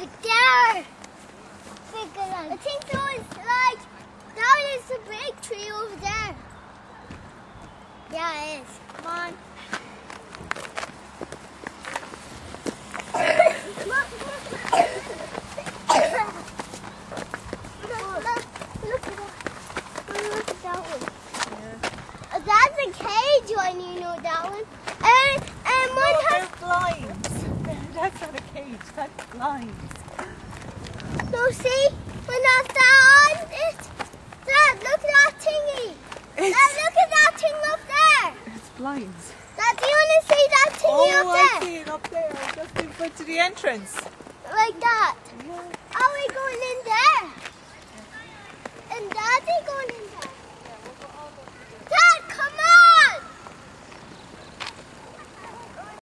over there. I think there was like, that is a big tree over there. Yeah, it is. Come on. Look at that one. Yeah. That's a cage one, you know that one. And one has blinds. That's not a cage, that's blinds. No, see? When that's that on it, Dad, look at that thingy. Dad, look at that thing up there. It's blinds. Dad, do you want to see that thingy up there? I see it up there, just in front of the entrance. Like that. Yeah. Are we going in there? And Daddy going